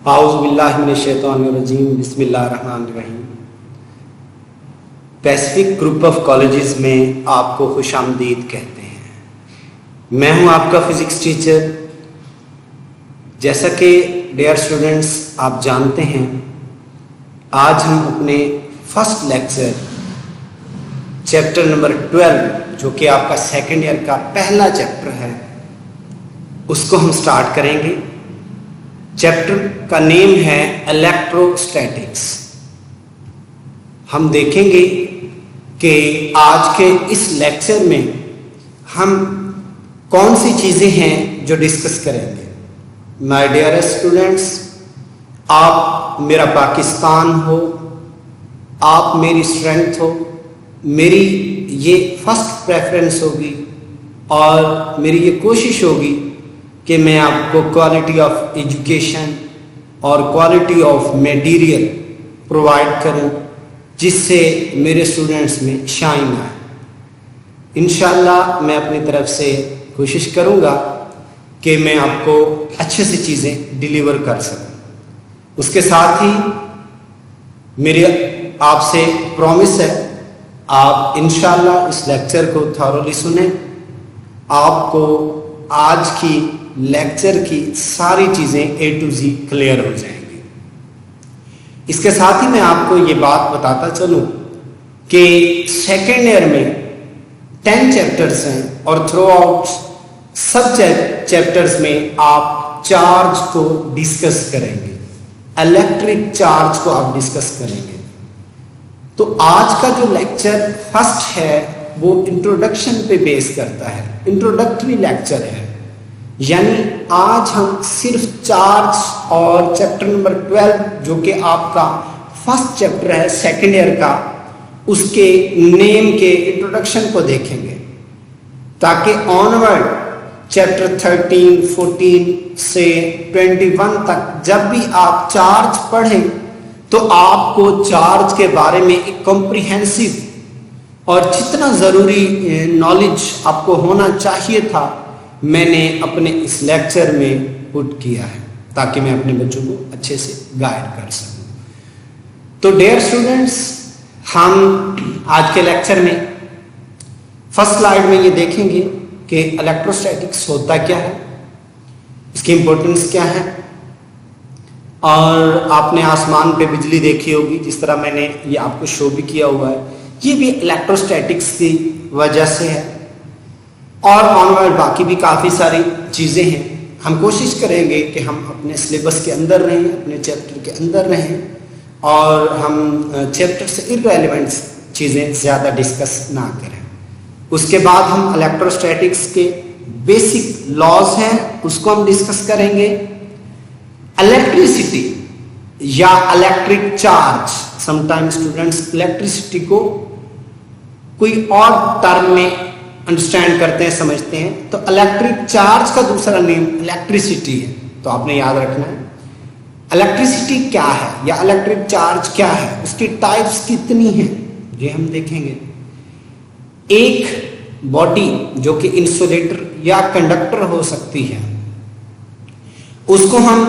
आऊज़ुबिल्लाहिमिनश्शैतानिर्रजीम बिस्मिल्लाहिर्रहमानिर्रहीम। Pacific group of colleges में आपको खुशामदीद कहते हैं। मैं हूं आपका फिज़िक्स टीचर। जैसा कि डियर स्टूडेंट्स आप जानते हैं, आज हम अपने फर्स्ट लेक्चर चैप्टर नंबर 12 जो कि आपका सेकेंड ईयर का पहला चैप्टर है उसको हम स्टार्ट करेंगे। चैप्टर का नेम है इलेक्ट्रोस्टैटिक्स। हम देखेंगे कि आज के इस लेक्चर में हम कौन सी चीज़ें हैं जो डिस्कस करेंगे। माय डियर स्टूडेंट्स, आप मेरा पाकिस्तान हो, आप मेरी स्ट्रेंथ हो, मेरी ये फर्स्ट प्रेफरेंस होगी और मेरी ये कोशिश होगी कि मैं आपको क्वालिटी ऑफ एजुकेशन और क्वालिटी ऑफ मटेरियल प्रोवाइड करूं जिससे मेरे स्टूडेंट्स में शाइन आए। इंशाल्लाह मैं अपनी तरफ से कोशिश करूंगा कि मैं आपको अच्छे से चीज़ें डिलीवर कर सकूं। उसके साथ ही मेरी आपसे प्रॉमिस है, आप इंशाल्लाह इस लेक्चर को थॉरोली सुनें। आपको आज की लेक्चर की सारी चीज़ें A to Z क्लियर हो जाएंगी। इसके साथ ही मैं आपको ये बात बताता चलूं कि सेकेंड ईयर में 10 चैप्टर्स हैं और थ्रू आउट सब चैप्टर्स में आप चार्ज को डिस्कस करेंगे, इलेक्ट्रिक चार्ज को आप डिस्कस करेंगे। तो आज का जो लेक्चर फर्स्ट है वो इंट्रोडक्शन पे बेस करता है, इंट्रोडक्टरी लेक्चर है। यानी आज हम सिर्फ चार्ज और चैप्टर नंबर 12 जो कि आपका फर्स्ट चैप्टर है सेकेंड ईयर का, उसके नेम के इंट्रोडक्शन को देखेंगे ताकि ऑनवर्ड चैप्टर 13, 14 से 21 तक जब भी आप चार्ज पढ़ें तो आपको चार्ज के बारे में एक कॉम्प्रिहेंसिव और जितना ज़रूरी नॉलेज आपको होना चाहिए था मैंने अपने इस लेक्चर में पुट किया है ताकि मैं अपने बच्चों को अच्छे से गाइड कर सकूं। तो डियर स्टूडेंट्स, हम आज के लेक्चर में फर्स्ट स्लाइड में ये देखेंगे कि इलेक्ट्रोस्टैटिक्स होता क्या है, इसकी इंपॉर्टेंस क्या है। और आपने आसमान पे बिजली देखी होगी, जिस तरह मैंने ये आपको शो भी किया हुआ है, ये भी इलेक्ट्रोस्टैटिक्स की वजह से है। और ऑनवर्ड बाकी भी काफ़ी सारी चीज़ें हैं। हम कोशिश करेंगे कि हम अपने सिलेबस के अंदर रहें, अपने चैप्टर के अंदर रहें और हम चैप्टर से इररिलेवेंट चीज़ें ज़्यादा डिस्कस ना करें। उसके बाद हम इलेक्ट्रोस्टैटिक्स के बेसिक लॉज हैं उसको हम डिस्कस करेंगे। इलेक्ट्रिसिटी या electric charge, sometime students electricity को कोई और टर्म में अंडरस्टैंड करते हैं, समझते हैं। तो इलेक्ट्रिक चार्ज का दूसरा नेम इलेक्ट्रिसिटी है, तो आपने याद रखना है इलेक्ट्रिसिटी क्या है या इलेक्ट्रिक चार्ज क्या है, उसकी टाइप्स कितनी हैं ये हम देखेंगे। एक बॉडी जो कि इंसुलेटर या कंडक्टर हो सकती है, उसको हम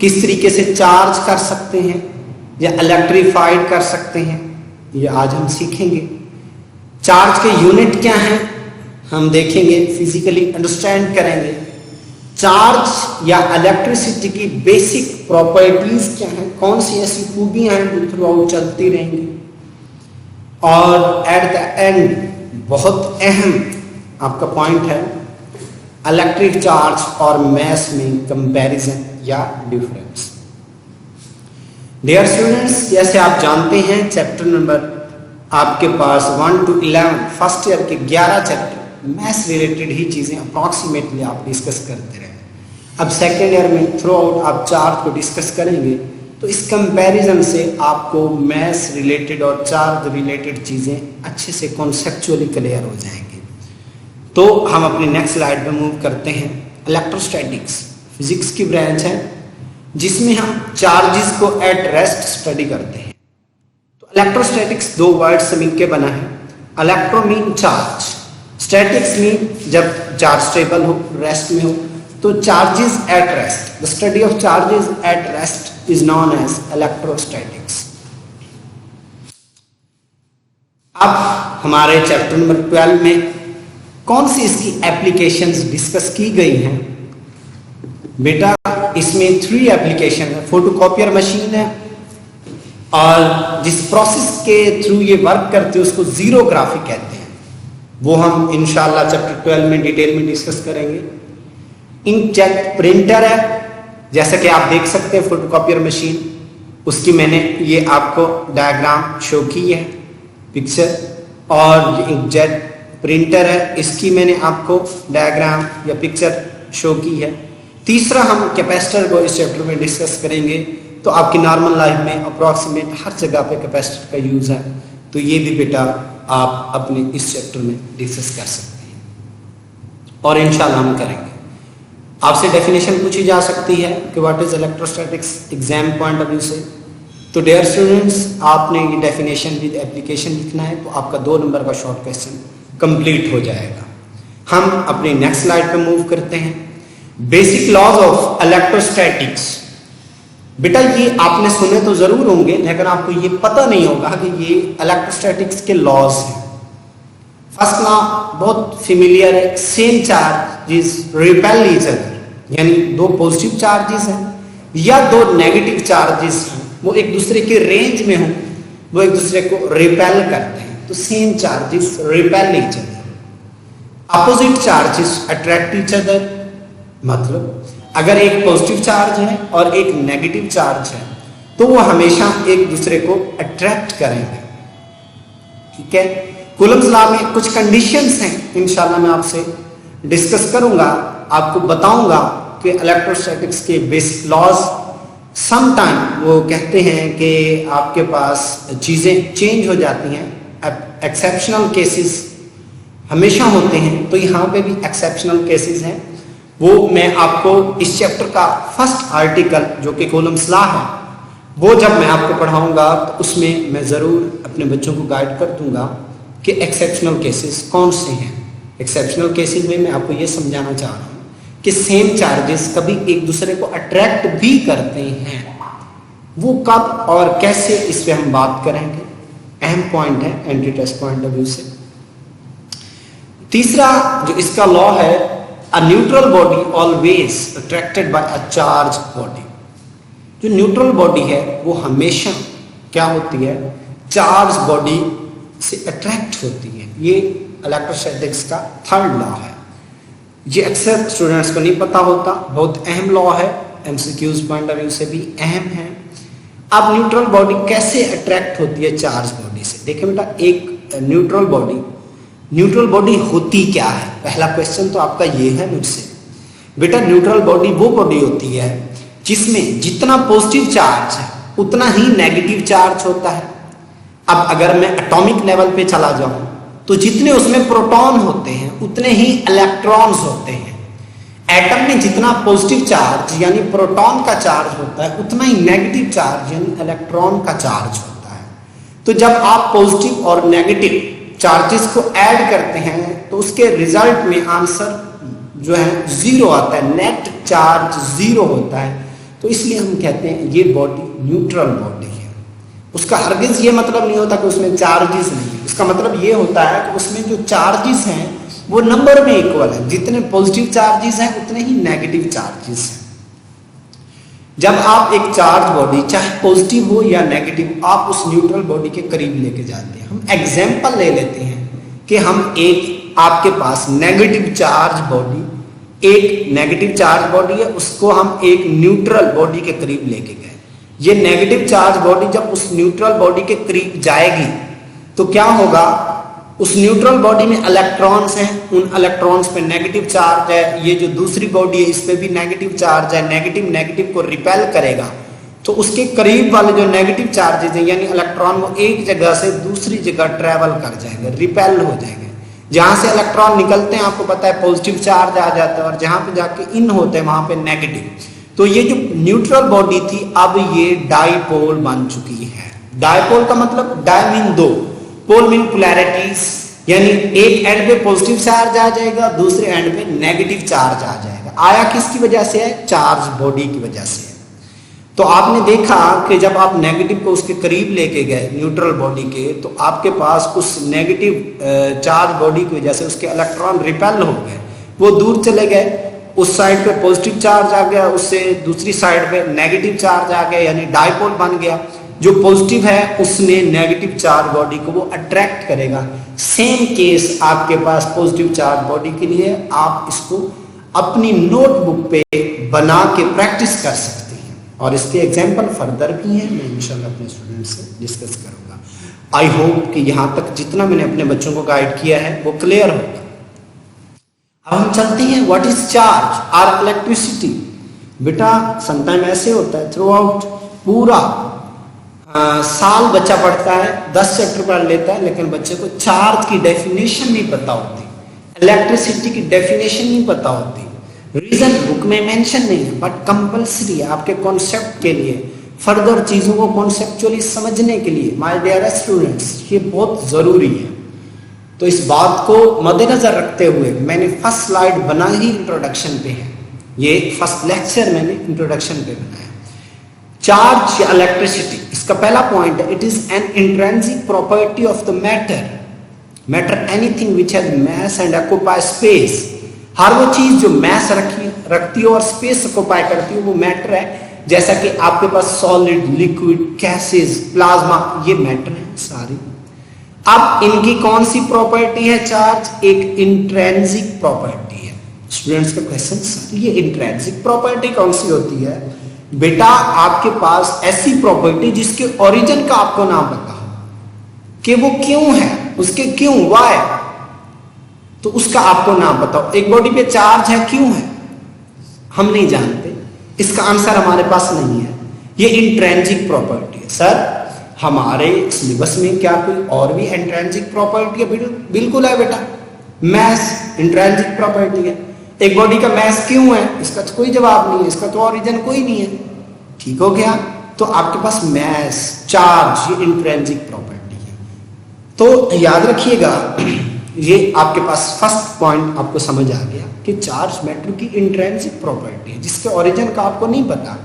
किस तरीके से चार्ज कर सकते हैं या इलेक्ट्रीफाइड कर सकते हैं, ये आज हम सीखेंगे। चार्ज के यूनिट क्या हैं हम देखेंगे, फिजिकली अंडरस्टैंड करेंगे। चार्ज या इलेक्ट्रिसिटी की बेसिक प्रॉपर्टीज क्या हैं, कौन सी ऐसी खूबियां हैं जो थ्रू आउट चलती रहेंगी। और एट द एंड बहुत अहम आपका पॉइंट है इलेक्ट्रिक चार्ज और मैस में कंपैरिजन या डिफरेंस। डियर स्टूडेंट्स, जैसे आप जानते हैं चैप्टर नंबर आपके पास 1 to 11 फर्स्ट ईयर के 11 चैप्टर मैथ्स रिलेटेड ही चीज़ें अप्रॉक्सीमेटली आप डिस्कस करते रहे। अब सेकेंड ईयर में थ्रू आउट आप चार्ज को डिस्कस करेंगे तो इस कंपैरिजन से आपको मैथ्स रिलेटेड और चार्ज रिलेटेड चीज़ें अच्छे से कॉन्सेप्चुअली क्लियर हो जाएंगी। तो हम अपनी नेक्स्ट स्लाइड पे मूव करते हैं। इलेक्ट्रोस्टैटिक्स फिजिक्स की ब्रांच है जिसमें हम चार्जेस को एट रेस्ट स्टडी करते हैं। तो इलेक्ट्रोस्टैटिक्स दो वर्ड से मिलकर बना है। Electro mean charge, statics mean जब चार्ज स्टेबल हो, रेस्ट में हो। तो charges at rest, the study of charges at rest is known as electrostatics. अब हमारे चैप्टर नंबर 12 में कौन सी इसकी एप्लीकेशंस डिस्कस की गई हैं? बेटा इसमें 3 एप्लीकेशन है। फोटोकॉपियर मशीन है और जिस प्रोसेस के थ्रू ये वर्क करते हैं उसको जीरोग्राफी कहते हैं। वो हम इंशाल्लाह चैप्टर 12 में डिटेल में डिस्कस करेंगे। इंकजेट प्रिंटर है, जैसा कि आप देख सकते हैं फोटोकॉपियर मशीन, उसकी मैंने ये आपको डायग्राम शो की है पिक्चर, और इंकजेट प्रिंटर है, इसकी मैंने आपको डायग्राम या पिक्चर शो की है। तीसरा हम कैपेसिटर को इस चैप्टर में डिस्कस करेंगे। तो आपकी नॉर्मल लाइफ में अप्रॉक्सीमेट हर जगह पे कैपेसिटर का यूज है, तो ये भी बेटा आप अपने इस चैप्टर में डिस्कस कर सकते हैं और इंशाल्लाह हम करेंगे। आपसे डेफिनेशन पूछी जा सकती है कि what is electrostatics exam point of view से। तो डियर स्टूडेंट्स, आपने ये डेफिनेशन विद एप्लीकेशन लिखना है, तो आपका 2 नंबर का शॉर्ट क्वेश्चन कंप्लीट हो जाएगा। हम अपनी नेक्स्ट स्लाइड पे मूव करते हैं। Basic laws of electrostatics. बेटा ये आपने सुने तो जरूर होंगे, लेकिन आपको ये पता नहीं होगा कि ये इलेक्ट्रोस्टैटिक्स के लॉज हैं। फर्स्ट लॉ बहुत फेमिलियर है, same charges repel each other, यानी 2 पॉजिटिव चार्जेस हैं या 2 नेगेटिव चार्जेस हैं, वो एक दूसरे के रेंज में हों, वो एक दूसरे को रिपेल करते हैं, तो same charges repel each other. Opposite charges attract each other, मतलब अगर एक पॉजिटिव चार्ज है और एक नेगेटिव चार्ज है तो वो हमेशा एक दूसरे को अट्रैक्ट करेंगे। ठीक है, कूलम्स लॉ में कुछ कंडीशंस हैं, इंशाल्लाह मैं आपसे डिस्कस करूंगा, आपको बताऊंगा कि इलेक्ट्रोस्टैटिक्स के बेसिक लॉज। सम टाइम वो कहते हैं कि आपके पास चीजें चेंज हो जाती हैं, एक्सेप्शनल केसेस हमेशा होते हैं, तो यहाँ पे भी एक्सेप्शनल केसेस हैं। वो मैं आपको इस चैप्टर का फर्स्ट आर्टिकल जो कि कूलम्स लॉ है, वो जब मैं आपको पढ़ाऊंगा तो उसमें मैं जरूर अपने बच्चों को गाइड कर दूंगा कि एक्सेप्शनल केसेस कौन से हैं। एक्सेप्शनल केसेस में मैं आपको ये समझाना चाह रहा हूँ कि सेम चार्जेस कभी एक दूसरे को अट्रैक्ट भी करते हैं, वो कब और कैसे, इस पे हम बात करेंगे। अहम पॉइंट है anti test point of view से। तीसरा जो इसका लॉ है, A neutral body always attracted by a charged body। जो न्यूट्रल बॉडी है वो हमेशा क्या होती है, चार्ज बॉडी से अट्रैक्ट होती है। ये इलेक्ट्रोस्टैटिक्स का थर्ड लॉ है। ये अक्सर स्टूडेंट्स को नहीं पता होता, बहुत अहम लॉ है, एमसीक्यूज पॉइंट ऑफ व्यू से भी अहम है। अब न्यूट्रल बॉडी कैसे अट्रैक्ट होती है चार्ज बॉडी से? देखिए बेटा, एक न्यूट्रल बॉडी होती क्या है? पहला क्वेश्चन तो आपका ये है मुझसे। बेटा न्यूट्रल बॉडी वो बॉडी होती है जिसमें जितना पॉजिटिव चार्ज है उतना ही नेगेटिव चार्ज होता है। अब अगर मैं एटॉमिक लेवल पे चला जाऊं तो जितने उसमें प्रोटॉन होते हैं उतने ही इलेक्ट्रॉन्स होते हैं। एटम में जितना पॉजिटिव चार्ज यानी प्रोटॉन का चार्ज होता है उतना ही नेगेटिव चार्ज यानी इलेक्ट्रॉन का चार्ज होता है। तो जब आप पॉजिटिव और नेगेटिव चार्जेस को ऐड करते हैं तो उसके रिजल्ट में आंसर जो है 0 आता है, नेट चार्ज 0 होता है। तो इसलिए हम कहते हैं ये बॉडी न्यूट्रल बॉडी है। उसका हरगिज ये मतलब नहीं होता कि उसमें चार्जेस नहीं है, उसका मतलब ये होता है कि उसमें जो चार्जेस हैं वो नंबर में इक्वल है, जितने पॉजिटिव चार्जेस हैं उतने ही नेगेटिव चार्जेस हैं। जब आप एक चार्ज बॉडी चाहे पॉजिटिव हो या नेगेटिव, आप उस न्यूट्रल बॉडी के करीब लेके जाते हैं। हम एग्जांपल ले लेते हैं कि हम एक आपके पास नेगेटिव चार्ज बॉडी, एक नेगेटिव चार्ज बॉडी है, उसको हम एक न्यूट्रल बॉडी के करीब लेके गए। ये नेगेटिव चार्ज बॉडी जब उस न्यूट्रल बॉडी के करीब जाएगी तो क्या होगा, उस न्यूट्रल बॉडी में इलेक्ट्रॉन्स हैं, उन इलेक्ट्रॉन्स पे नेगेटिव चार्ज है। ये जो दूसरी बॉडी है इस पे भी नेगेटिव चार्ज है, नेगेटिव नेगेटिव को रिपेल करेगा। तो उसके करीब वाले जो नेगेटिव चार्जेस हैं यानी इलेक्ट्रॉन, वो एक जगह से दूसरी जगह ट्रेवल कर जाएंगे, रिपेल हो जाएंगे। जहां से इलेक्ट्रॉन निकलते हैं आपको पता है पॉजिटिव चार्ज आ जाता है, और जहां पे जाके इन होते हैं वहां पे नेगेटिव। तो ये जो न्यूट्रल बॉडी थी अब ये डाइपोल बन चुकी है। डाइपोल का मतलब डाई मीन 2, पोल मीन पोलैरिटीज, यानी एक एंड पे पॉजिटिव चार्ज आ जाएगा, दूसरे एंड पे नेगेटिव चार्ज आ जाएगा। आया किसकी वजह से है? चार्ज बॉडी की वजह से है। तो आपने देखा कि जब आप नेगेटिव को उसके करीब लेके गए न्यूट्रल बॉडी के, तो आपके पास उस नेगेटिव चार्ज बॉडी की वजह से उसके इलेक्ट्रॉन रिपेल हो गए, वो दूर चले गए। उस साइड पे पॉजिटिव चार्ज आ गया, उससे दूसरी साइड पे नेगेटिव चार्ज आ गया, यानी डाइपोल बन गया। जो पॉजिटिव है उसने नेगेटिव चार्ज बॉडी को वो अट्रैक्ट करेगा। सेम केस आपके पास पॉजिटिव चार्ज बॉडी के लिए, आप इसको अपनी नोटबुक पे बना के प्रैक्टिस कर सकते हैं, और इसके एग्जाम्पल फर्दर भी हैं, मैं इंशाल्लाह अपने स्टूडेंट से डिस्कस करूंगा। आई होप कि यहाँ तक जितना मैंने अपने बच्चों को गाइड किया है वो क्लियर होगा। अब हम चलते हैं, व्हाट इज चार्ज और इलेक्ट्रिसिटी। बेटा समटाइम ऐसे होता है, थ्रू आउट पूरा साल बच्चा पढ़ता है, 10 चैप्टर पढ़ लेता है, लेकिन बच्चे को चार्ज की डेफिनेशन नहीं पता होती, इलेक्ट्रिसिटी की डेफिनेशन नहीं पता होती। रीजन बुक में मेंशन नहीं है, बट कंपल्सरी है आपके कॉन्सेप्ट के लिए, फर्दर चीजों को कॉन्सेप्चुअली समझने के लिए। माय डियर स्टूडेंट्स, ये बहुत जरूरी है। तो इस बात को मद्देनजर रखते हुए मैंने फर्स्ट स्लाइड बना ही इंट्रोडक्शन पे है, ये फर्स्ट लेक्चर मैंने इंट्रोडक्शन पे बनाया। चार्ज या इलेक्ट्रिसिटी, इसका पहला पॉइंट है, it is an intrinsic property of the matter anything which has mass and occupy space. हर वो चीज जो मास रखती है और स्पेस ऑक्यूपाई करती है वो मैटर है। जैसा कि आपके पास सॉलिड, लिक्विड, गैसेस, प्लाज्मा, ये मैटर है सारी। अब इनकी कौन सी प्रॉपर्टी है चार्ज? एक इंट्रिंसिक प्रॉपर्टी है। स्टूडेंट्स का क्वेश्चन, सर ये इंट्रिंसिक प्रॉपर्टी कौन सी होती है? बेटा आपके पास ऐसी प्रॉपर्टी जिसके ओरिजिन का आपको ना पता हो कि वो क्यों है, उसके क्यों, वाई, तो उसका आपको ना बताओ। एक बॉडी पे चार्ज है, क्यों है हम नहीं जानते, इसका आंसर हमारे पास नहीं है, ये इंट्रिंसिक प्रॉपर्टी है। सर हमारे सिलेबस में क्या कोई और भी इंट्रिंसिक प्रॉपर्टी है? बिल्कुल है बेटा, मैस इंट्रिंसिक प्रॉपर्टी है। एक बॉडी का मैस क्यों है, इसका तो कोई जवाब नहीं है, इसका तो ओरिजिन कोई नहीं है। ठीक हो गया, तो आपके पास मैस, चार्ज, ये इंट्रिंसिक प्रॉपर्टी है। तो याद रखिएगा, ये आपके पास फर्स्ट पॉइंट आपको समझ आ गया कि चार्ज मैटर की इंट्रिंसिक प्रॉपर्टी है जिसके ओरिजिन का आपको नहीं पता।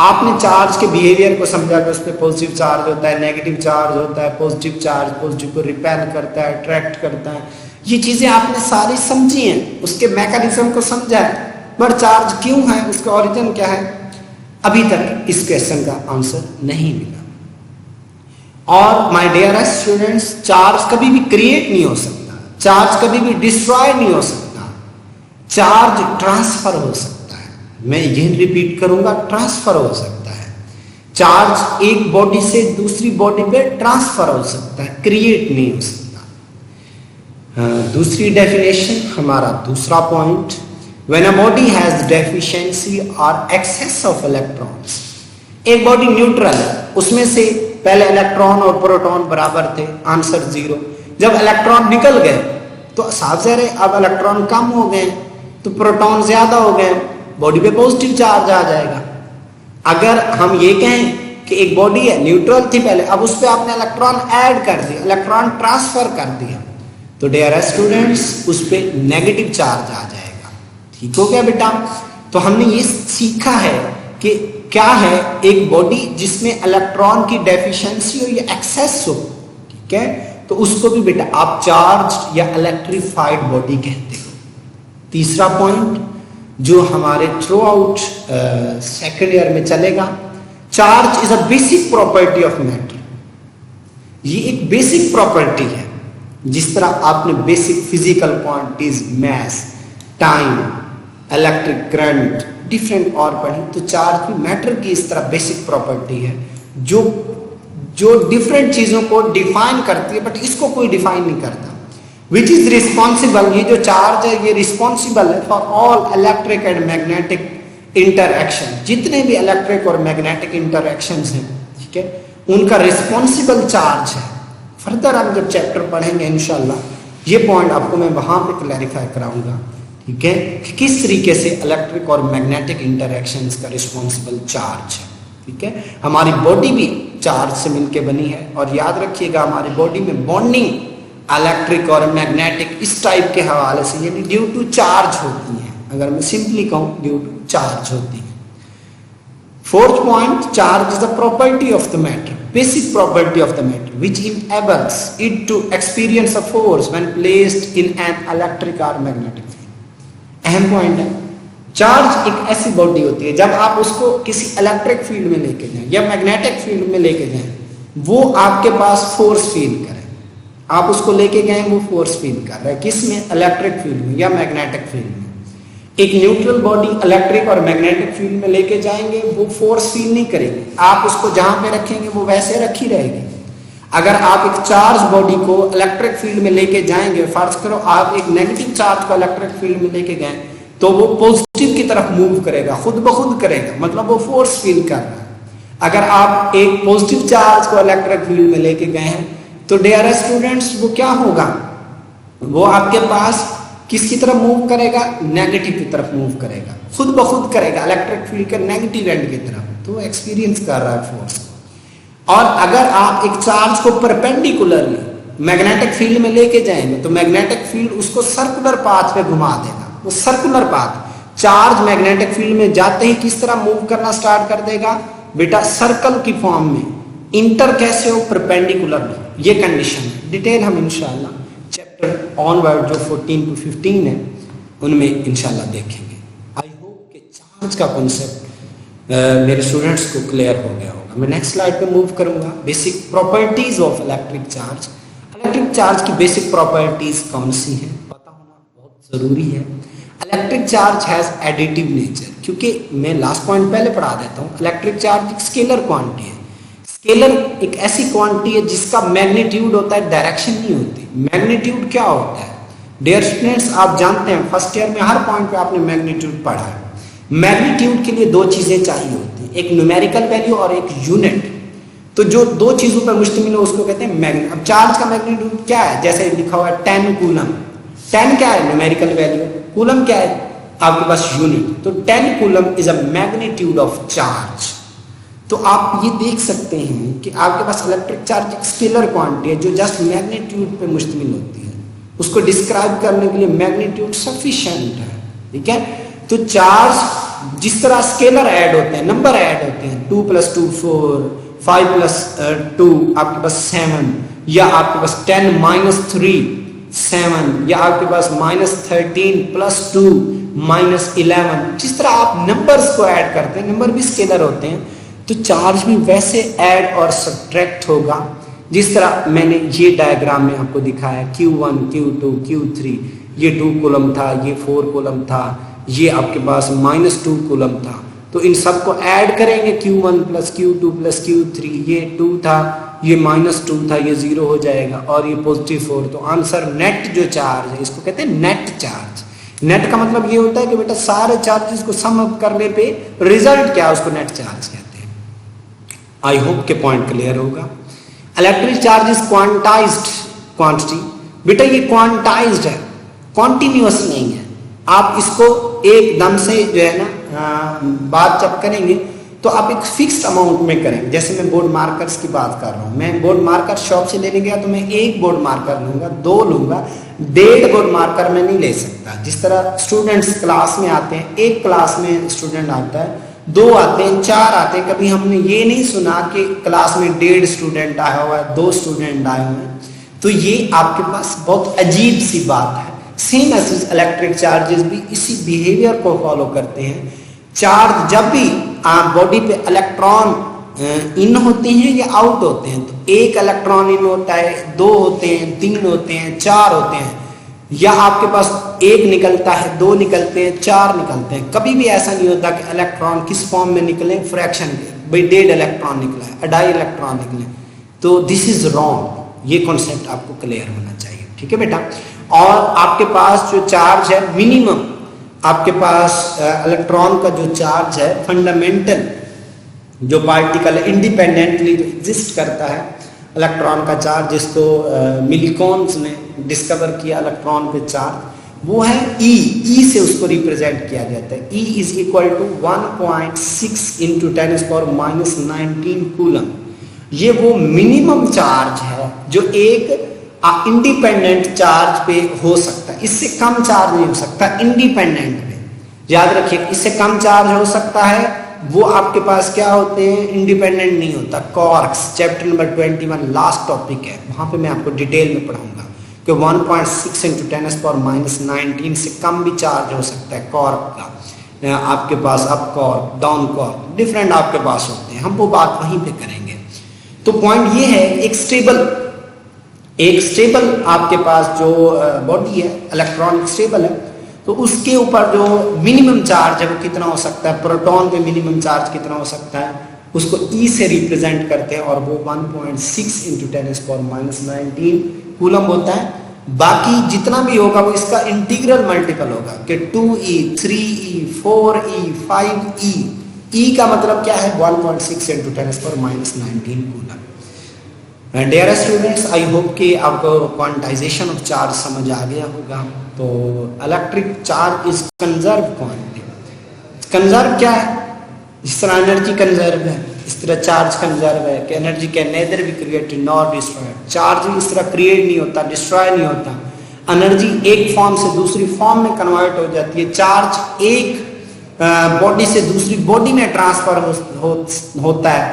आपने चार्ज के बिहेवियर को समझा कि उस पर पॉजिटिव चार्ज होता है, नेगेटिव चार्ज होता है, पॉजिटिव चार्ज पॉजिटिव को रिपेल करता है, अट्रैक्ट करता है, ये चीजें आपने सारी समझी हैं, उसके मैकेनिज्म को समझा है। पर चार्ज क्यों है, उसका ओरिजिन क्या है, अभी तक इस क्वेश्चन का आंसर नहीं मिला। और माय डियर स्टूडेंट्स, चार्ज कभी भी क्रिएट नहीं हो सकता, चार्ज कभी भी डिस्ट्रॉय नहीं हो सकता, चार्ज ट्रांसफर हो सकता है। मैं यह रिपीट करूंगा, ट्रांसफर हो सकता है। चार्ज एक बॉडी से दूसरी बॉडी पे ट्रांसफर हो सकता है, क्रिएट नहीं हो सकता। दूसरी डेफिनेशन, हमारा दूसरा point, when a body has deficiency और एक्सेस ऑफ इलेक्ट्रॉन्स। एक बॉडी न्यूट्रल है, उसमें से पहले इलेक्ट्रॉन और प्रोटॉन बराबर थे, आंसर 0। जब इलेक्ट्रॉन निकल गए तो साफ ज़ाहिर है अब इलेक्ट्रॉन कम हो गए तो प्रोटॉन ज्यादा हो गए, बॉडी पे पॉजिटिव चार्ज आ जाएगा। अगर हम ये कहें कि एक बॉडी है, न्यूट्रल थी पहले, अब उस पर आपने इलेक्ट्रॉन ऐड कर दिया, इलेक्ट्रॉन ट्रांसफर कर दिया, तो डियर स्टूडेंट्स उस पर नेगेटिव चार्ज आ जाएगा। ठीक हो गया बेटा? तो हमने ये सीखा है कि क्या है एक बॉडी जिसमें इलेक्ट्रॉन की डेफिशिएंसी हो या एक्सेस हो, ठीक है, तो उसको भी बेटा आप चार्ज या इलेक्ट्रिफाइड बॉडी कहते हो। तीसरा पॉइंट जो हमारे थ्रू आउट सेकेंड ईयर में चलेगा, charge is a basic property of matter. ये एक बेसिक प्रॉपर्टी है, जिस तरह आपने basic physical quantities, mass, time, electric current, different और पढ़ी, तो चार्ज भी मैटर की इस तरह बेसिक प्रॉपर्टी है जो डिफरेंट चीजों को डिफाइन करती है, बट इसको कोई डिफाइन नहीं करता। विच इज रिस्पॉन्सिबल, ये जो चार्ज है ये रिस्पॉन्सिबल है for all electric and magnetic interaction. जितने भी इलेक्ट्रिक और मैग्नेटिक इंटरएक्शंस हैं, ठीक है, उनका रिस्पॉन्सिबल चार्ज है। फर्दर हम जब चैप्टर पढ़ेंगे इंशाल्लाह ये पॉइंट आपको मैं वहां पे क्लैरिफाई कराऊंगा, ठीक है, कि किस तरीके से इलेक्ट्रिक और मैग्नेटिक इंटरएक्शंस का रिस्पॉन्सिबल चार्ज है। ठीक है, हमारी बॉडी भी चार्ज से मिलकर बनी है, और याद रखिएगा हमारी बॉडी में बॉन्डिंग इलेक्ट्रिक और मैग्नेटिक इस टाइप के हवाले से, यानी ड्यू टू चार्ज होती है। अगर मैं सिंपली कहूं ड्यू टू चार्ज होती है। Fourth point, charge is the property of the matter, basic property of the matter, which enables it to experience a force when placed in an electric or magnetic field. अहम point है, charge एक ऐसी body होती है जब आप उसको किसी इलेक्ट्रिक फील्ड में लेके जाएं या मैग्नेटिक फील्ड में लेके जाएं, वो आपके पास फोर्स फील करे। आप उसको लेके गए, वो फोर्स फील कर रहा है, किस में? इलेक्ट्रिक फील्ड में या मैग्नेटिक फील्ड में। एक न्यूट्रल बॉडी इलेक्ट्रिक और मैग्नेटिक फील्ड में लेके जाएंगे, वो फोर्स फील नहीं करेगी। आप उसको जहां पे रखेंगे वो वैसे रखी रहेगी। अगर आप एक चार्ज बॉडी को इलेक्ट्रिक फील्ड में लेके जाएंगे, फर्ज करो आप एक नेगेटिव चार्ज को इलेक्ट्रिक फील्ड में लेके गए, तो वो पॉजिटिव की तरफ मूव करेगा, खुद ब खुद करेगा, मतलब वो फोर्स फील कर रहा है। अगर आप एक पॉजिटिव चार्ज को इलेक्ट्रिक फील्ड में लेके गए हैं, तो डियर स्टूडेंट्स वो क्या होगा? वो आपके पास किसकी तरफ मूव करेगा? नेगेटिव की तरफ मूव करेगा, खुद ब खुद करेगा, इलेक्ट्रिक फील्ड के नेगेटिव एंड की तरफ। तो एक्सपीरियंस कर रहा है फोर्स को। और अगर आप एक चार्ज को परपेंडिकुलरली मैग्नेटिक फील्ड में लेके जाएंगे, तो मैग्नेटिक फील्ड उसको सर्कुलर पाथ पे घुमा देगा। वो circular path, charge magnetic field में जाते ही किस तरह मूव करना स्टार्ट कर देगा? बेटा सर्कल की फॉर्म में। इंटर कैसे हो? परपेंडिकुलर में। ये कंडीशन है। डिटेल हम इंशाल्लाह चैप्टर ऑनवर्ड जो 14 to 15 है उनमें इंशाल्लाह देखेंगे। आई होप कि चार्ज का कॉन्सेप्ट मेरे स्टूडेंट्स को क्लियर हो गया होगा। मैं नेक्स्ट स्लाइड पे मूव करूंगा। Basic properties of electric charge. Electric charge की बेसिक प्रॉपर्टीज कौन सी हैं, पता होना बहुत जरूरी है। Electric charge has additive nature, क्योंकि मैं लास्ट पॉइंट पहले पढ़ा देता हूँ। इलेक्ट्रिक चार्ज एक स्केलर क्वांटिटी है। स्केलर एक ऐसी क्वांटिटी है जिसका मैग्नीट्यूड होता है, डायरेक्शन नहीं होती। मैग्नीट्यूड क्या होता है? डियर स्टूडेंट्स, आप जानते हैं फर्स्ट ईयर में हर पॉइंट पे आपने मैग्नीट्यूड पढ़ा है। मैग्नीट्यूड के लिए दो चीजें चाहिए होती हैं, एक न्यूमेरिकल वैल्यू और एक यूनिट। तो जो दो चीजों पर मुश्तमिल है उसको कहते हैं मैग्नीट्यूड। अब चार्ज का मैग्नीट्यूड क्या है? जैसे लिखा हुआ है 10 कूलम। 10 क्या है? Numerical value. कूलम क्या है? आपके पास यूनिट। तो 10 coulomb is a magnitude of charge. तो आप ये देख सकते हैं कि आपके पास इलेक्ट्रिक चार्ज एक स्केलर क्वांटिटी है जो जस्ट मैग्नीट्यूड पे मुश्तमिल होती है। उसको डिस्क्राइब करने के लिए मैग्नीट्यूड सफिशिएंट है। ठीक है, तो चार्ज जिस तरह स्केलर ऐड होते हैं, नंबर ऐड होते हैं, 2 + 2 4, 5 + 2 आपके पास 7, या आपके पास 10 - 3 7, या आपके पास -13 + 2 -11। जिस तरह आप नंबर्स को ऐड करते हैं, नंबर भी स्केलर होते हैं, तो चार्ज भी वैसे ऐड और सब्ट्रैक्ट होगा। जिस तरह मैंने ये डायग्राम में आपको दिखाया, Q1 Q2 Q3, ये 2 कूलम था, ये 4 कूलम था, ये आपके पास -2 कूलम था। तो इन सबको ऐड करेंगे, Q1 + Q2 + Q3, ये 2 था, ये -2 था, ये 0 हो जाएगा, और ये +4। तो आंसर नेट जो चार्ज है इसको कहते हैं नेट चार्ज। नेट का मतलब ये होता है कि बेटा सारे चार्जेस को सम अप करने पे रिजल्ट क्या है, उसको नेट चार्ज कहते हैं। आई होप के पॉइंट क्लियर होगा। Electric charge is quantized quantity. बेटा ये क्वांटाइज्ड है, कॉन्टिन्यूअस नहीं है। आप इसको एकदम से जो है ना बात जब करेंगे तो आप एक फिक्स्ड अमाउंट में करेंगे। जैसे मैं बोर्ड मार्कर्स की बात कर रहा हूँ, मैं बोर्ड मार्कर शॉप से लेने गया तो मैं एक बोर्ड मार्कर लूंगा, 2 लूंगा, 1.5 बोर्ड मार्कर मैं नहीं ले सकता। जिस तरह स्टूडेंट्स क्लास में आते हैं, एक क्लास में स्टूडेंट आता है, 2 आते हैं, 4 आते हैं, कभी हमने ये नहीं सुना कि क्लास में 1.5 स्टूडेंट आया हुआ है, 2 स्टूडेंट आए हुए हैं। तो ये आपके पास बहुत अजीब सी बात है। सेम एज इलेक्ट्रिक चार्जेस भी इसी बिहेवियर को फॉलो करते हैं। चार्ज जब भी बॉडी पे इलेक्ट्रॉन इन होते हैं या आउट होते हैं, तो 1 इलेक्ट्रॉन इन होता है, 2 होते हैं, 3 होते हैं, 4 होते हैं, या आपके पास 1 निकलता है, 2 निकलते हैं, 4 निकलते हैं। कभी भी ऐसा नहीं होता कि इलेक्ट्रॉन किस फॉर्म में निकले, फ्रैक्शन के, भाई 1.5 इलेक्ट्रॉन निकला है, 2.5 इलेक्ट्रॉन निकले। तो दिस इज रॉन्ग। ये कॉन्सेप्ट आपको क्लियर होना चाहिए। ठीक है बेटा। और आपके पास जो चार्ज है मिनिमम, आपके पास इलेक्ट्रॉन का जो चार्ज है फंडामेंटल, जो पार्टिकल इंडिपेंडेंटली एग्जिस्ट करता है, इलेक्ट्रॉन का चार्ज, जिसको मिलिकॉन्स ने डिस्कवर किया इलेक्ट्रॉन पे चार्ज, वो है E। E से उसको रिप्रेजेंट किया जाता है। E = 1.6 × 10⁻⁻19 coulomb. ये वो मिनिमम चार्ज है जो एक इंडिपेंडेंट चार्ज पे हो सकता है। इससे कम चार्ज नहीं हो सकता इंडिपेंडेंट पे। याद रखिए, इससे कम चार्ज हो सकता है वो आपके पास क्या होते हैं, इंडिपेंडेंट नहीं होता। कॉर्क्स चैप्टर नंबर 21 लास्ट टॉपिक है, वहां पे मैं आपको डिटेल में पढ़ाऊंगा कि 1.6 × 10⁻⁹ से कम भी चार्ज हो सकता है कॉर्क का। आपके पास up quark, down quark different आपके पास होते हैं, हम वो बात वहीं पे करेंगे। तो पॉइंट ये है, एक स्टेबल आपके पास जो बॉडी है, इलेक्ट्रॉन स्टेबल है, तो उसके ऊपर जो मिनिमम चार्ज है वो कितना हो सकता है, प्रोटॉन पे मिनिमम चार्ज कितना हो सकता है, उसको E से रिप्रेजेंट करते हैं और वो 1.6 × 10⁻⁹ कूलम होता है। बाकी जितना भी होगा वो इसका इंटीग्रल मल्टीपल होगा कि 2E, 3E, 4E, 5E। E का मतलब क्या है, 1.6 × 10⁻⁹ coulomb. Dear students, I hope कि आपको क्वांटाइजेशन ऑफ चार्ज समझ आ गया होगा। तो electric charge is conserve quantity. Conserve क्या है, जिस तरह एनर्जी कंजर्व है इस तरह चार्ज कंजर्व है कि energy can nether be created nor destroyed. Charge इस तरह क्रिएट नहीं होता, डिस्ट्रॉय नहीं होता। एनर्जी एक फॉर्म से दूसरी फॉर्म में कन्वर्ट हो जाती है। चार्ज एक बॉडी से दूसरी बॉडी में ट्रांसफर होता है,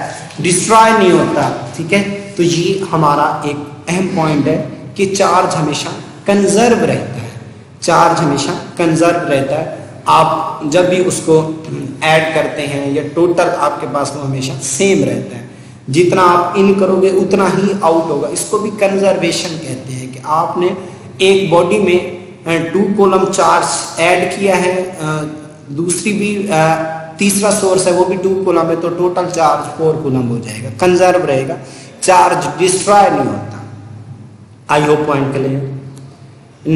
डिस्ट्रॉय नहीं होता। ठीक है, तो ये हमारा एक अहम पॉइंट है कि चार्ज हमेशा कंजर्व रहता है। चार्ज हमेशा कंजर्व रहता है। आप जब भी उसको ऐड करते हैं या टोटल आपके पास वो हमेशा सेम रहता है। जितना आप इन करोगे उतना ही आउट होगा। इसको भी कंजर्वेशन कहते हैं कि आपने एक बॉडी में 2 कूलम चार्ज ऐड किया है, दूसरी भी तीसरा सोर्स है वो भी 2 कूलम है, तो टोटल चार्ज 4 कूलम हो जाएगा, कंजर्व रहेगा, चार्ज डिस्ट्रॉय नहीं होता। I hope point clear.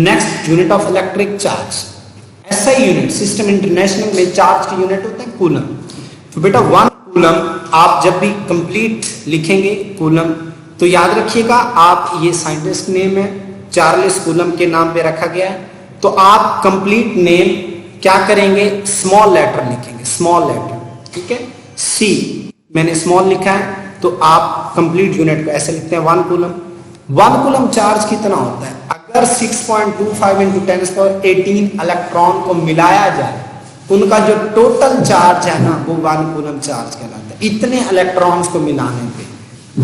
Next, unit of electric charge. ऐसा यूनिट सिस्टम इंटरनेशनल में चार्ज की यूनिट होता है कूलम। तो बेटा 1 कूलम आप जब भी कंप्लीट लिखेंगे कूलम, तो याद रखिएगा आप, ये साइंटिस्ट नेम है, चार्ल्स कूलम के नाम पे रखा गया है। तो आप कंप्लीट नेम क्या करेंगे, स्मॉल लेटर लिखेंगे, स्मॉल लेटर। ठीक है, C मैंने स्मॉल लिखा है, तो आप कंप्लीट यूनिट को ऐसे लिखते हैं 1 कूलम। 1 कूलम चार्ज कितना होता है, अगर 6.25 × 10⁻18 इलेक्ट्रॉन को मिलाया जाए, उनका जो टोटल चार्ज है ना वो 1 कूलम चार्ज कहलाता है, इतने इलेक्ट्रॉन्स को मिलाने पे।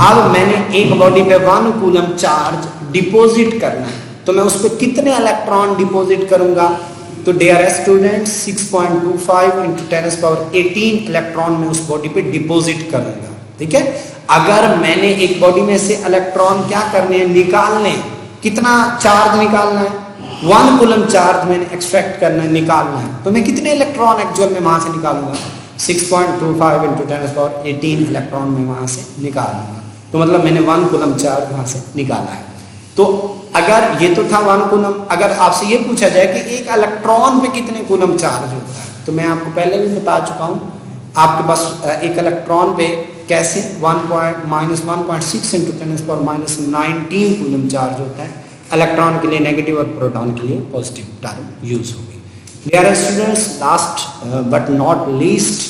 अब मैंने एक बॉडी पे 1 कूलम चार्ज डिपॉजिट करना है, तो मैं उस पर कितने इलेक्ट्रॉन डिपॉजिट करूंगा, तो डियर स्टूडेंट्स 6.25 × 10⁻18 इलेक्ट्रॉन में उस बॉडी पे डिपॉजिट करूंगा। ठीक है, अगर मैंने एक बॉडी में से इलेक्ट्रॉन क्या करने हैं, निकालने, कितना चार्ज निकालना है, 1 कूलम चार्ज मैंने एक्सट्रैक्ट करना है, निकालना है, तो मैं कितने इलेक्ट्रॉन एक्चुअल में वहां से निकालूंगा, 6.25 × 10⁻18 इलेक्ट्रॉन में वहां से निकालूंगा। तो मतलब मैंने 1 कूलम चार्ज वहां से निकाला है। तो अगर ये तो था 1 कूलम, अगर आपसे ये पूछा जाए कि एक इलेक्ट्रॉन पे कितने कूलम चार्ज होता है, तो मैं आपको पहले भी बता चुका हूं, आपके पास एक इलेक्ट्रॉन पे कैसे 1.6 × 10⁻⁹ कूलम चार्ज होता है। इलेक्ट्रॉन के लिए नेगेटिव और प्रोटॉन के लिए पॉजिटिव टर्म यूज होगी। Dear students, last but not least,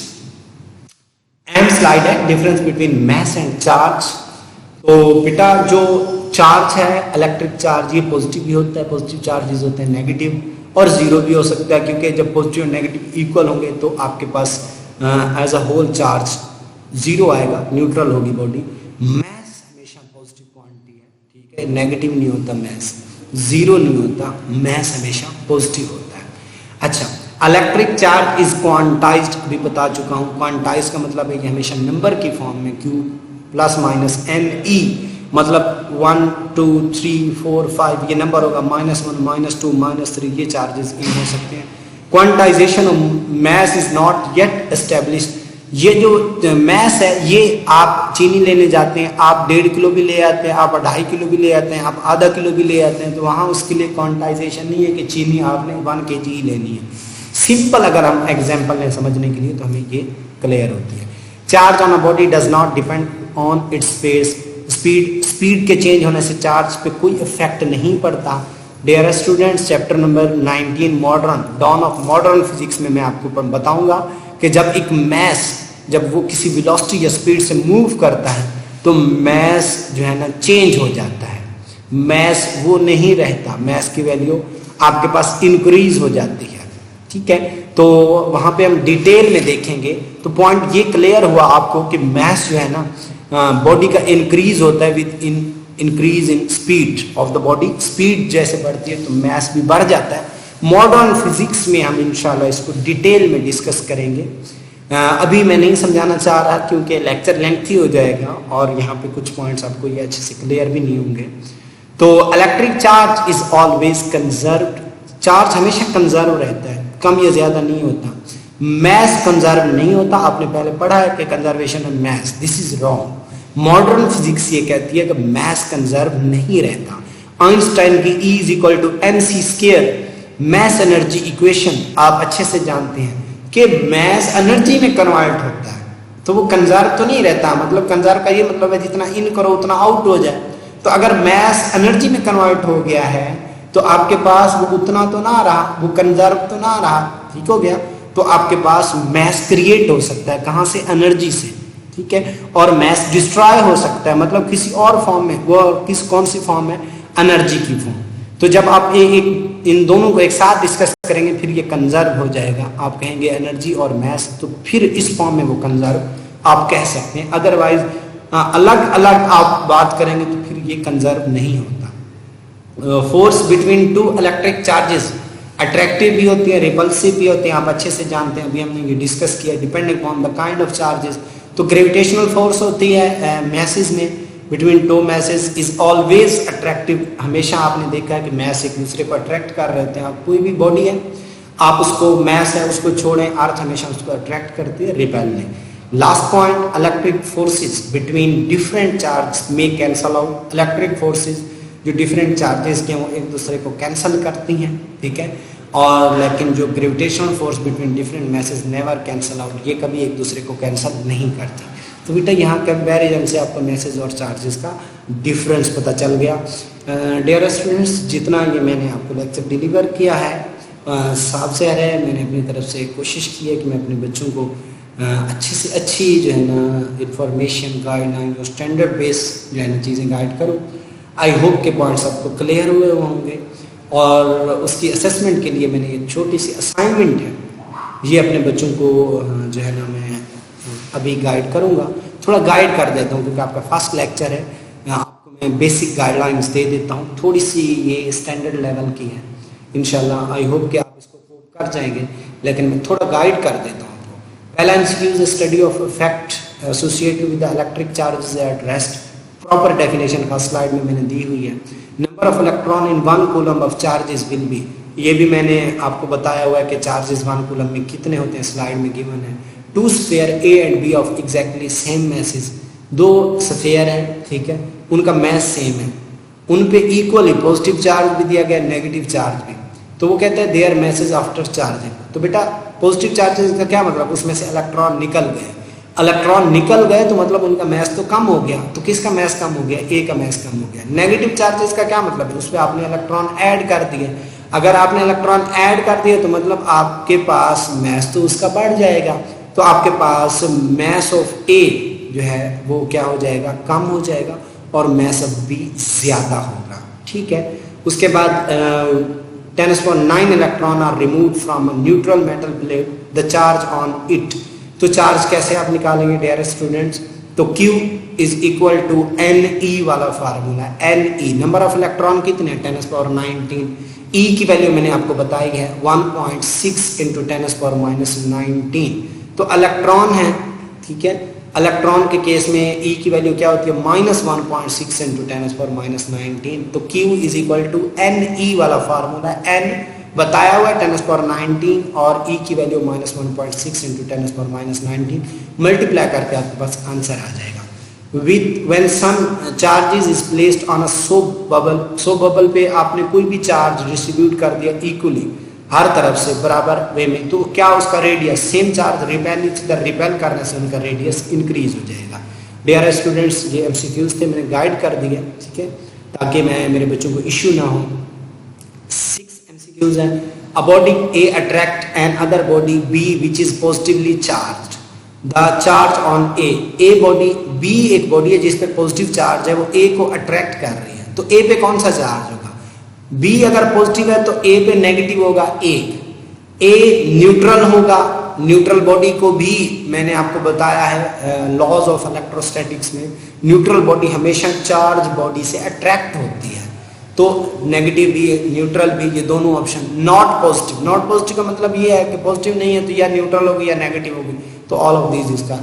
M slide है, difference between mass and charge. तो बेटा जो चार्ज है, इलेक्ट्रिक चार्ज, ये पॉजिटिव भी होता है, पॉजिटिव चार्जेस होते हैं, नेगेटिव और जीरो भी हो सकता है, क्योंकि जब पॉजिटिव और नेगेटिव इक्वल होंगे तो आपके पास as a whole charge zero आएगा, न्यूट्रल होगी बॉडी। मैस हमेशा पॉजिटिव क्वांटिटी है, ठीक है, नेगेटिव नहीं होता मैस, जीरो नहीं होता मैस, हमेशा पॉजिटिव होता है। अच्छा, इलेक्ट्रिक चार्ज इज क्वांटाइज्ड, अभी बता चुका हूँ। क्वांटाइज का मतलब है कि हमेशा नंबर की फॉर्म में, Q + -ME, मतलब 1 2 3 4 5 ये नंबर होगा, -1 -2 -3 ये चार्जेस इन हो सकते हैं। Quantization of mass is not yet established. ये जो मैस है, ये आप चीनी लेने जाते हैं, आप 1.5 किलो भी ले आते हैं, आप 2.5 किलो भी ले आते हैं, आप आधा किलो भी ले आते हैं, तो वहाँ उसके लिए क्वांटाइजेशन नहीं है कि चीनी आपने 1 kg ही लेनी है। सिंपल अगर हम एग्जाम्पल लें समझने के लिए तो हमें ये क्लियर होती है। Charge on a body does not depend on its speed के चेंज होने से चार्ज पे कोई इफेक्ट नहीं पड़ता। Dear students, chapter number 19 modern, dawn of modern physics में मैं आपको बताऊंगा कि जब एक मैस, जब वो किसी वेलोसिटी या स्पीड से मूव करता है तो मैस जो है ना चेंज हो जाता है, मैस वो नहीं रहता, मैस की वैल्यू आपके पास इंक्रीज हो जाती है। ठीक है, तो वहाँ पे हम डिटेल में देखेंगे। तो पॉइंट ये क्लियर हुआ आपको कि मास जो है ना बॉडी का इंक्रीज होता है with increase in speed of the body. Speed जैसे बढ़ती है तो मास भी बढ़ जाता है। मॉडर्न फिजिक्स में हम इंशाल्लाह इसको डिटेल में डिस्कस करेंगे। अभी मैं नहीं समझाना चाह रहा क्योंकि लेक्चर लेंथी हो जाएगा और यहाँ पे कुछ पॉइंट्स आपको ये अच्छे से क्लियर भी नहीं होंगे। तो electric charge is always conserved, charge हमेशा कंजर्व रहता है, कम या ज्यादा नहीं होता। मैस कंजर्व नहीं होता, आपने पहले पढ़ा है कि conservation of mass, this is wrong. Modern physics ये कहती है कि मैस कंजर्व नहीं रहता। आइंस्टाइन की E is equal to mc², mass energy equation आप अच्छे से जानते हैं कि मैस एनर्जी में कन्वर्ट होता है, तो वो कंजर्व तो नहीं रहता। मतलब कंजर्व का ये मतलब है जितना इन करो उतना आउट हो जाए। तो अगर मैस एनर्जी में कन्वर्ट हो गया है तो आपके पास वो उतना तो ना रहा, वो कंजर्व तो ना रहा, ठीक हो गया। तो आपके पास मैस क्रिएट हो सकता है, कहाँ से? एनर्जी से, ठीक है। और मैस डिस्ट्रॉय हो सकता है, मतलब किसी और फॉर्म में, वो कौन सी फॉर्म है? एनर्जी की फॉर्म। तो जब आप इन दोनों को एक साथ डिस्कस करेंगे फिर ये कंजर्व हो जाएगा। आप कहेंगे एनर्जी और मैस, तो फिर इस फॉर्म में वो कंजर्व आप कह सकते हैं। अदरवाइज अलग अलग आप बात करेंगे तो फिर ये कंजर्व नहीं होता। Force between two electric charges attractive भी होती है, रिपल्सिव भी होती है, आप अच्छे से जानते हैं, अभी हमने ये डिस्कस किया। Depending on the kind of charges, तो ग्रेविटेशनल फोर्स होती है मैसेज में between two message is always attractive. हमेशा आपने देखा है कि मैस एक दूसरे को अट्रैक्ट कर रहे होते हैं। आप कोई भी बॉडी है, आप उसको मैस है उसको छोड़ें, अर्थ हमेशा उसको अट्रैक्ट करती है, रिपेल नहीं। Last point, electric forces between different charge में कैंसल आउट। इलेक्ट्रिक फोर्सेस जो डिफरेंट चार्जेस के वो एक दूसरे को कैंसिल करती हैं, ठीक है। और लेकिन जो gravitational force between different message never cancel out, ये कभी एक दूसरे को कैंसिल नहीं करती। तो बेटा यहाँ कंपैरिजन से आपको मैसेज और चार्जेस का डिफरेंस पता चल गया। डियर स्टूडेंट्स, जितना ये मैंने आपको लेक्चर डिलीवर किया है साफ से है, मैंने अपनी तरफ से कोशिश की है कि मैं अपने बच्चों को अच्छी से अच्छी जो है ना इंफॉर्मेशन, गाइडलाइन और स्टैंडर्ड बेस जो है ना चीज़ें गाइड करूँ। आई होप के पॉइंट्स आपको क्लियर हुए होंगे और उसकी असेसमेंट के लिए मैंने ये छोटी सी असाइनमेंट है, ये अपने बच्चों को जो है ना मैं अभी गाइड करूंगा। थोड़ा गाइड कर देता हूँ क्योंकि आपका फर्स्ट लेक्चर है, आपको मैं बेसिक गाइडलाइंस दे देता हूँ, थोड़ी सी ये स्टैंडर्ड लेवल की है। इंशाल्लाह आई होप कि आप इसको कोप कर जाएंगे, लेकिन मैं थोड़ा गाइड कर देता हूँ आपको। पहला institute study of effect associated with the electric charges at rest. Proper definition first slide में मैंने दी हुई है। Number of electron in 1 coulomb of charges will be, ये भी मैंने आपको बताया हुआ है कि चार्जेस 1 कूलम में कितने होते हैं, स्लाइड में गिवन है। Two sphere A and B of exactly same masses, दो स्फीयर हैं, ठीक है, उनका मैस सेम है, उन पे इक्वली पॉजिटिव चार्ज भी दिया गया, नेगेटिव चार्ज भी। तो वो कहते हैं देयर मैसेज आफ्टर चार्जिंग। तो बेटा पॉजिटिव चार्जेस का क्या मतलब? उसमें से इलेक्ट्रॉन निकल गए। इलेक्ट्रॉन निकल गए तो मतलब उनका मैस तो कम हो गया। तो किसका मैस कम हो गया? A का मैस कम हो गया। नेगेटिव चार्जेस का क्या मतलब है? उस पर आपने इलेक्ट्रॉन ऐड कर दिए। अगर आपने इलेक्ट्रॉन ऐड कर दिए तो मतलब आपके पास मैस तो उसका बढ़ जाएगा, तो आपके पास मैस ऑफ A जो है वो क्या हो जाएगा? कम हो जाएगा, और मैस ऑफ B ज्यादा होगा, ठीक है। उसके बाद 10⁹ electron are remove from neutral metal plate, the charge on it. तो चार्ज कैसे आप निकालेंगे डियर स्टूडेंट्स? तो Q is equal to Ne वाला formula. Ne number of electron कितने? 10⁻19। E की वैल्यू मैंने आपको बताई है 1.6 इंटू 10⁻−19। तो इलेक्ट्रॉन है, ठीक है। इलेक्ट्रॉन के केस में E की वैल्यू क्या होती है? -1.6 इंटू 10⁻19। तो Q is equal to Ne वाला फार्मूला। N बताया हुआ है 10⁻19 और E की वैल्यू -1.6 इंटू 10⁻19, मल्टीप्लाई करके आपके पास आंसर आ जाएगा। With when some charges is placed on a soap bubble, soap bubble पे आपने कोई भी चार्ज डिस्ट्रीब्यूट कर दिया इक्वली हर तरफ से बराबर वे में, तो क्या उसका रेडियस? सेम चार्ज रिपेल इधर रिपेल करने से उनका रेडियस इंक्रीज हो जाएगा। डियर स्टूडेंट्स, ये एमसीक्यूज थे, मैंने गाइड कर दिया, ठीक है, ताकि मैं मेरे बच्चों को इश्यू ना हो। 6 एमसीक्यूज हैं। A body A attract an other body B which is positively charge. The charge on A body, B एक बॉडी है जिस पे पॉजिटिव चार्ज है, वो A को अट्रैक्ट कर रही है। तो A पे कौन सा चार्ज होगा? B अगर पॉजिटिव है तो A पे नेगेटिव होगा 1, ए न्यूट्रल होगा, न्यूट्रल बॉडी को भी मैंने आपको बताया है लॉज ऑफ इलेक्ट्रोस्टैटिक्स में, न्यूट्रल बॉडी हमेशा चार्ज बॉडी से अट्रैक्ट होती है। तो नेगेटिव भी न्यूट्रल भी, ये दोनों option. Not positive, not positive का मतलब ये है कि पॉजिटिव नहीं है तो या न्यूट्रल होगी या नेगेटिव होगी, तो ऑल ऑफ दीज इसका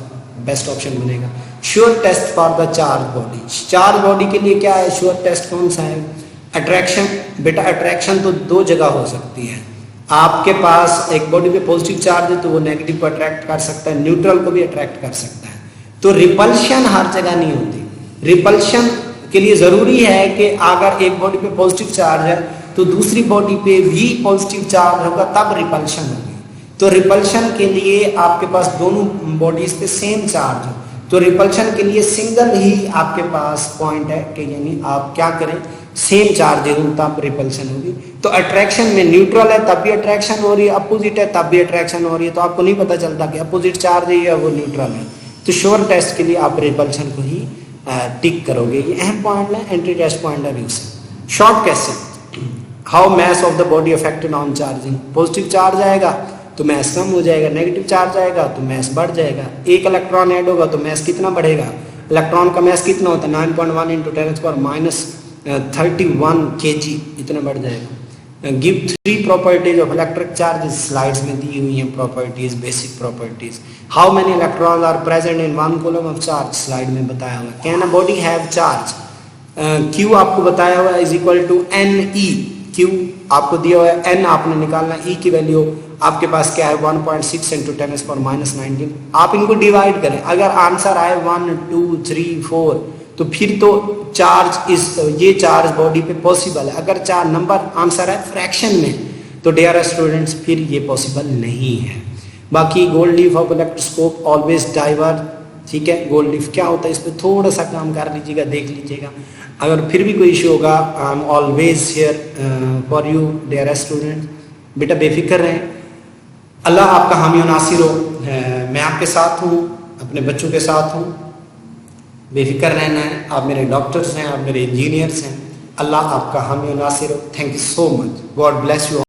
बेस्ट ऑप्शन बनेगा। Sure test for the charge body, charge body के लिए क्या है श्योर टेस्ट कौन सा है? अट्रैक्शन। बेटा अट्रैक्शन तो दो जगह हो सकती है, आपके पास एक बॉडी पे पॉजिटिव चार्ज है तो वो नेगेटिव को अट्रैक्ट कर सकता है, न्यूट्रल को भी अट्रैक्ट कर सकता है। तो रिपल्शन हर जगह नहीं होती। रिपल्शन के लिए जरूरी है कि अगर एक बॉडी पे पॉजिटिव चार्ज है तो दूसरी बॉडी पे भी पॉजिटिव चार्ज होगा, तब रिपल्शन होगी। तो रिपल्शन के लिए आपके पास दोनों बॉडीज पे सेम चार्ज हो, तो रिपल्शन के लिए सिंगल ही आपके पास पॉइंट है कि यानी आप क्या करें, सेम चार्ज हो तब रिपल्शन होगी। तो अट्रैक्शन में न्यूट्रल है तब भी अट्रैक्शन हो रही है, अपोजिट है तब भी अट्रैक्शन हो रही है, तो आपको नहीं पता चलता कि अपोजिट चार्ज है या वो न्यूट्रल है। तो श्योर टेस्ट के लिए आप रिपल्शन को ही टिक करोगे। ये अहम पॉइंट है, एंट्री टेस्ट पॉइंट है। Short question, how mass of the body affected on charging? Positive charge आएगा तो मास कम हो जाएगा, नेगेटिव चार्ज आएगा तो मास बढ़ जाएगा। एक इलेक्ट्रॉन ऐड होगा तो मास कितना बढ़ेगा? इलेक्ट्रॉन का मास कितना होता है? 9.1 इंटू 10⁻31 kg, इतना बढ़ जाएगा। Give 3 properties of electric charge, slides में दी हुई हैं properties, basic properties. How many electrons are present in 1 coulomb of charge, slide में बताया हुआ है। Can a body have charge? Q आपको बताया हुआ है is equal to NE। Q आपको दिया हुआ है, N आपने निकालना, E की वैल्यू आपके पास क्या है 1.6 इंटू 10⁻⁻19। आप इनको डिवाइड करें, अगर आंसर आए 1 2 3 4 तो फिर तो चार्ज इस ये चार्ज बॉडी पे पॉसिबल है। अगर चार नंबर आंसर है फ्रैक्शन में तो डियर स्टूडेंट्स फिर ये पॉसिबल नहीं है। बाकी gold leaf of electroscope always diverge, ठीक है। गोल्ड लीफ क्या होता है इस पर थोड़ा सा काम कर लीजिएगा, देख लीजिएगा। अगर फिर भी कोई इशू होगा I am always here for you dear student. बेटा बेफिक्र रहें, अल्लाह आपका हामी और नासिर हो। मैं आपके साथ हूँ, अपने बच्चों के साथ हूँ, बेफिक्र रहना है। आप मेरे डॉक्टर्स हैं, आप मेरे इंजीनियर्स हैं। अल्लाह आपका हामी और नासिर हो। Thank you so much, God bless you.